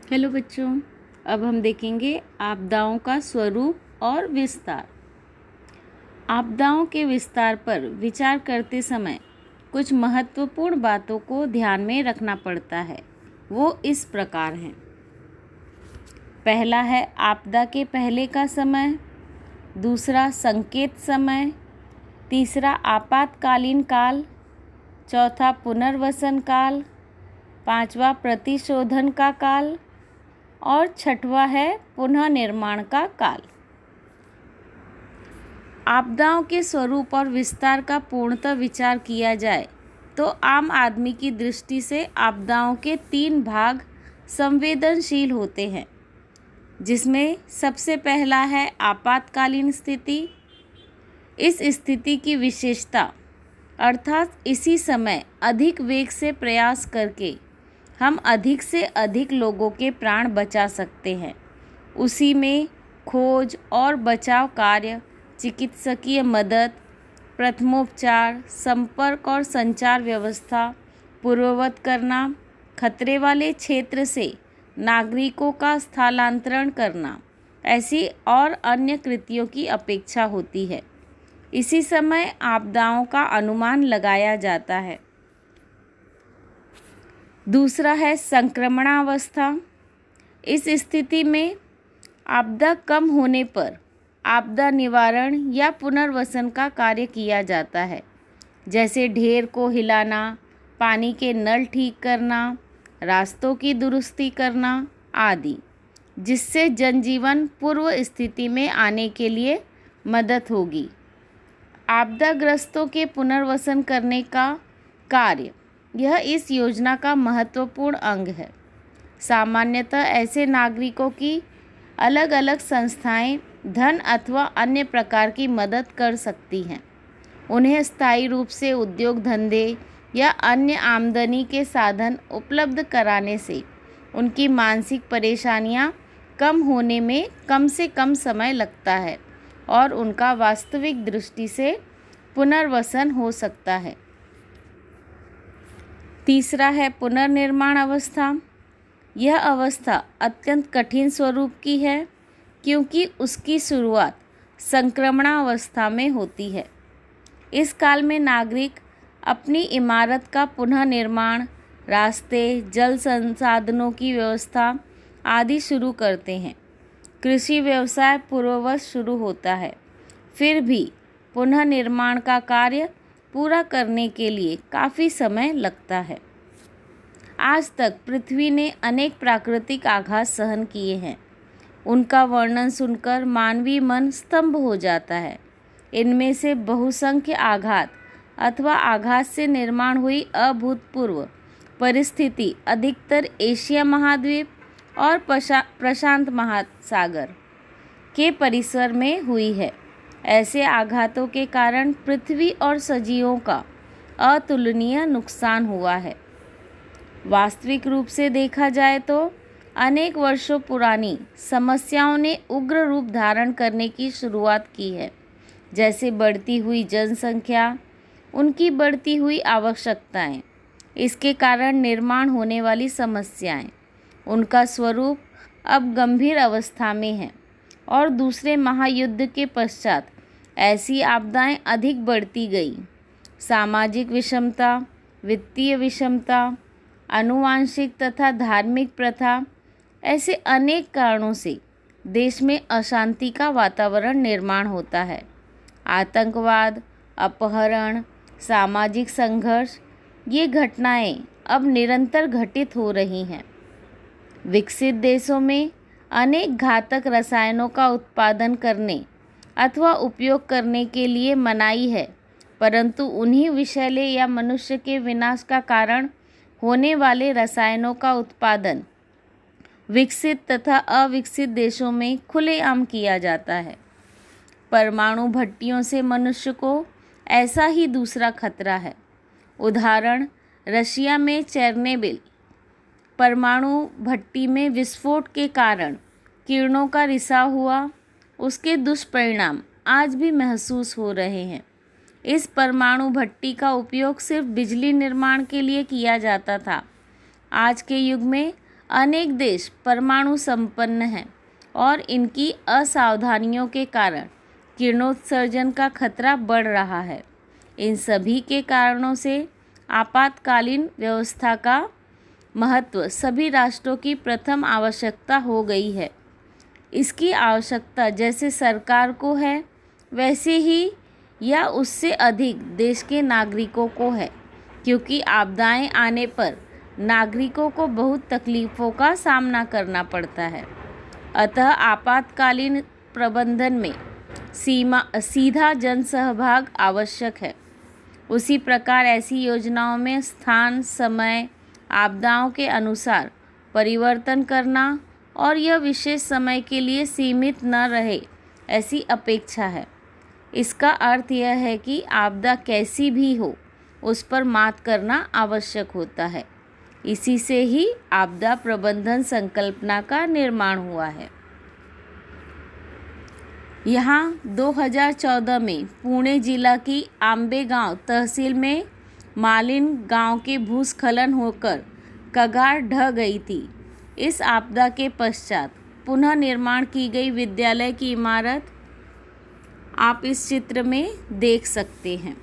Hello बच्चों, अब हम देखेंगे आपदाओं का स्वरूप और विस्तार। आपदाओं के विस्तार पर विचार करते समय कुछ महत्वपूर्ण बातों को ध्यान में रखना पड़ता है। वो इस प्रकार हैं। पहला है आपदा के पहले का समय, दूसरा संकेत समय, तीसरा आपातकालीन काल, चौथा पुनर्वसन काल, पांचवा प्रतिशोधन का काल और छठवां है पुनः निर्माण का काल। आपदाओं के स्वरूप और विस्तार का पूर्णतः विचार किया जाए तो आम आदमी की दृष्टि से आपदाओं के 3 भाग संवेदनशील होते हैं, जिसमें सबसे पहला है आपातकालीन स्थिति। इस स्थिति की विशेषता अर्थात इसी समय अधिक वेग से प्रयास करके हम अधिक से अधिक लोगों के प्राण बचा सकते हैं। उसी में खोज और बचाव कार्य, चिकित्सकीय मदद, प्रथमोपचार, संपर्क और संचार व्यवस्था पूर्ववत करना, खतरे वाले क्षेत्र से नागरिकों का स्थलांतरण करना, ऐसी और अन्य कृतियों की अपेक्षा होती है। इसी समय आपदाओं का अनुमान लगाया जाता है। दूसरा है संक्रमणावस्था। इस स्थिति में आपदा कम होने पर आपदा निवारण या पुनर्वसन का कार्य किया जाता है, जैसे ढेर को हिलाना, पानी के नल ठीक करना, रास्तों की दुरुस्ती करना आदि, जिससे जनजीवन पूर्व स्थिति में आने के लिए मदद होगी। आपदाग्रस्तों के पुनर्वसन करने का कार्य यह इस योजना का महत्वपूर्ण अंग है। सामान्यतः ऐसे नागरिकों की अलग अलग संस्थाएं धन अथवा अन्य प्रकार की मदद कर सकती हैं। उन्हें स्थायी रूप से उद्योग धंधे या अन्य आमदनी के साधन उपलब्ध कराने से उनकी मानसिक परेशानियां कम होने में कम से कम समय लगता है और उनका वास्तविक दृष्टि से पुनर्वसन हो सकता है। तीसरा है पुनर्निर्माण अवस्था। यह अवस्था अत्यंत कठिन स्वरूप की है, क्योंकि उसकी शुरुआत संक्रमणावस्था में होती है। इस काल में नागरिक अपनी इमारत का पुनः निर्माण, रास्ते, जल संसाधनों की व्यवस्था आदि शुरू करते हैं। कृषि व्यवसाय पूर्ववत शुरू होता है। फिर भी पुनः निर्माण का कार्य पूरा करने के लिए काफ़ी समय लगता है। आज तक पृथ्वी ने अनेक प्राकृतिक आघात सहन किए हैं। उनका वर्णन सुनकर मानवीय मन स्तंभ हो जाता है। इनमें से बहुसंख्य आघात अथवा आघात से निर्माण हुई अभूतपूर्व परिस्थिति अधिकतर एशिया महाद्वीप और प्रशांत महासागर के परिसर में हुई है। ऐसे आघातों के कारण पृथ्वी और सजीवों का अतुलनीय नुकसान हुआ है। वास्तविक रूप से देखा जाए तो अनेक वर्षों पुरानी समस्याओं ने उग्र रूप धारण करने की शुरुआत की है, जैसे बढ़ती हुई जनसंख्या, उनकी बढ़ती हुई आवश्यकताएं, इसके कारण निर्माण होने वाली समस्याएं, उनका स्वरूप अब गंभीर अवस्था में है और दूसरे महायुद्ध के पश्चात ऐसी आपदाएं अधिक बढ़ती गई। सामाजिक विषमता, वित्तीय विषमता, आनुवांशिक तथा धार्मिक प्रथा, ऐसे अनेक कारणों से देश में अशांति का वातावरण निर्माण होता है। आतंकवाद, अपहरण, सामाजिक संघर्ष, ये घटनाएं अब निरंतर घटित हो रही हैं। विकसित देशों में अनेक घातक रसायनों का उत्पादन करने अथवा उपयोग करने के लिए मनाही है, परंतु उन्हीं विषैले या मनुष्य के विनाश का कारण होने वाले रसायनों का उत्पादन विकसित तथा अविकसित देशों में खुलेआम किया जाता है। परमाणु भट्टियों से मनुष्य को ऐसा ही दूसरा खतरा है। उदाहरण, रशिया में चेरनोबिल परमाणु भट्टी में विस्फोट के कारण किरणों का रिसाव हुआ। उसके दुष्परिणाम आज भी महसूस हो रहे हैं। इस परमाणु भट्टी का उपयोग सिर्फ बिजली निर्माण के लिए किया जाता था। आज के युग में अनेक देश परमाणु संपन्न हैं और इनकी असावधानियों के कारण किरणोत्सर्जन का खतरा बढ़ रहा है। इन सभी के कारणों से आपातकालीन व्यवस्था का महत्व सभी राष्ट्रों की प्रथम आवश्यकता हो गई है। इसकी आवश्यकता जैसे सरकार को है वैसे ही या उससे अधिक देश के नागरिकों को है, क्योंकि आपदाएं आने पर नागरिकों को बहुत तकलीफ़ों का सामना करना पड़ता है। अतः आपातकालीन प्रबंधन में सीधा जनसहभाग आवश्यक है। उसी प्रकार ऐसी योजनाओं में स्थान, समय, आपदाओं के अनुसार परिवर्तन करना और यह विशेष समय के लिए सीमित न रहे, ऐसी अपेक्षा है। इसका अर्थ यह है कि आपदा कैसी भी हो उस पर मात करना आवश्यक होता है। इसी से ही आपदा प्रबंधन संकल्पना का निर्माण हुआ है। यहाँ 2014 में पुणे जिला की आंबेगांव तहसील में मालिन गांव के भूस्खलन होकर कगार ढह गई थी। इस आपदा के पश्चात पुनः निर्माण की गई विद्यालय की इमारत आप इस चित्र में देख सकते हैं।